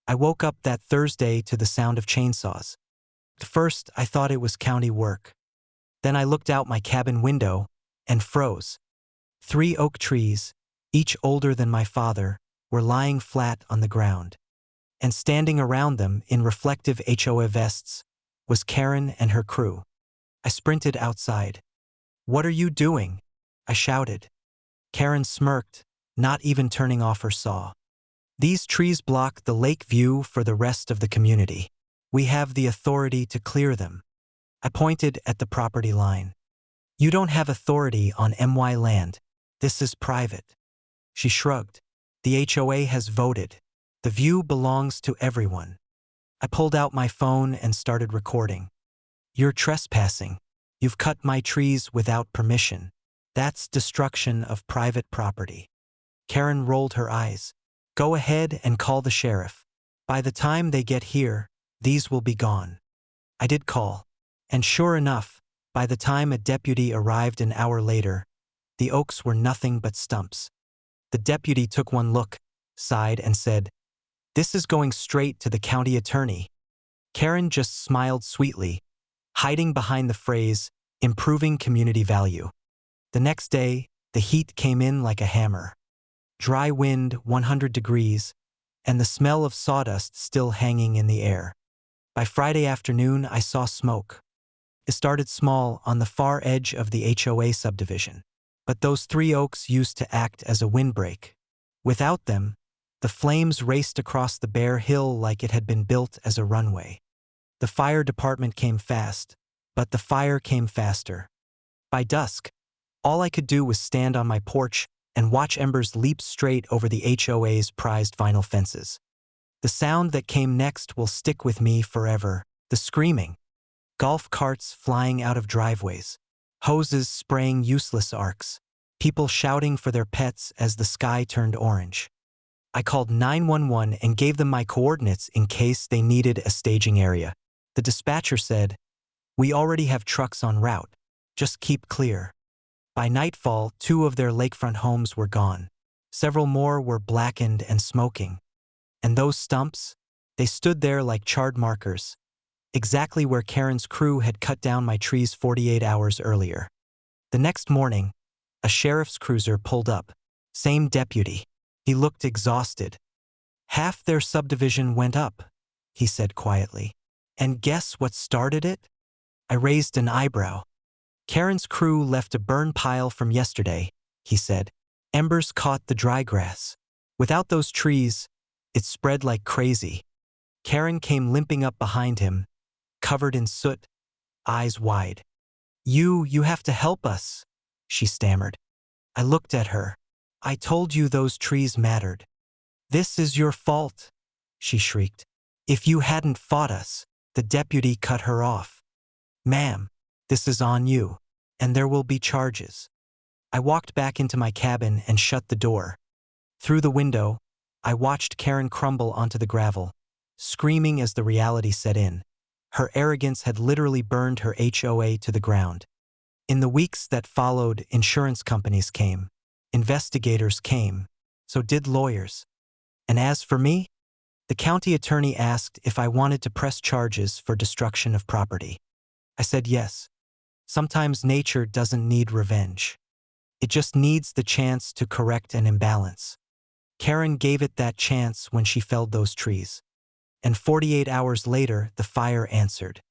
I woke up that Thursday to the sound of chainsaws. At first, I thought it was county work. Then I looked out my cabin window and froze. 3 oak trees, each older than my father, were lying flat on the ground. And standing around them in reflective HOA vests was Karen and her crew. I sprinted outside. "What are you doing?" I shouted. Karen smirked, not even turning off her saw. "These trees block the lake view for the rest of the community. We have the authority to clear them." I pointed at the property line. "You don't have authority on MY land. This is private." She shrugged. "The HOA has voted. The view belongs to everyone." I pulled out my phone and started recording. "You're trespassing. You've cut my trees without permission. That's destruction of private property." Karen rolled her eyes. "Go ahead and call the sheriff. By the time they get here, these will be gone." I did call. And sure enough, by the time a deputy arrived an hour later, the oaks were nothing but stumps. The deputy took one look, sighed, and said, "This is going straight to the county attorney." Karen just smiled sweetly, hiding behind the phrase, "improving community value." The next day, the heat came in like a hammer. Dry wind, 100 degrees, and the smell of sawdust still hanging in the air. By Friday afternoon, I saw smoke. It started small on the far edge of the HOA subdivision, but those 3 oaks used to act as a windbreak. Without them, the flames raced across the bare hill like it had been built as a runway. The fire department came fast, but the fire came faster. By dusk, all I could do was stand on my porch and watch embers leap straight over the HOA's prized vinyl fences. The sound that came next will stick with me forever. The screaming. Golf carts flying out of driveways. Hoses spraying useless arcs. People shouting for their pets as the sky turned orange. I called 911 and gave them my coordinates in case they needed a staging area. The dispatcher said, "We already have trucks en route. Just keep clear." By nightfall, 2 of their lakefront homes were gone. Several more were blackened and smoking. And those stumps? They stood there like charred markers, exactly where Karen's crew had cut down my trees 48 hours earlier. The next morning, a sheriff's cruiser pulled up. Same deputy. He looked exhausted. "Half their subdivision went up," he said quietly. "And guess what started it?" I raised an eyebrow. "Karen's crew left a burn pile from yesterday," he said. "Embers caught the dry grass. Without those trees, it spread like crazy." Karen came limping up behind him, covered in soot, eyes wide. You have to help us," she stammered. I looked at her. "I told you those trees mattered." "This is your fault," she shrieked. "If you hadn't fought us." The deputy cut her off. "Ma'am, this is on you, and there will be charges." I walked back into my cabin and shut the door. Through the window, I watched Karen crumble onto the gravel, screaming as the reality set in. Her arrogance had literally burned her HOA to the ground. In the weeks that followed, insurance companies came. Investigators came. So did lawyers. And as for me, the county attorney asked if I wanted to press charges for destruction of property. I said yes. Sometimes nature doesn't need revenge. It just needs the chance to correct an imbalance. Karen gave it that chance when she felled those trees. And 48 hours later, the fire answered.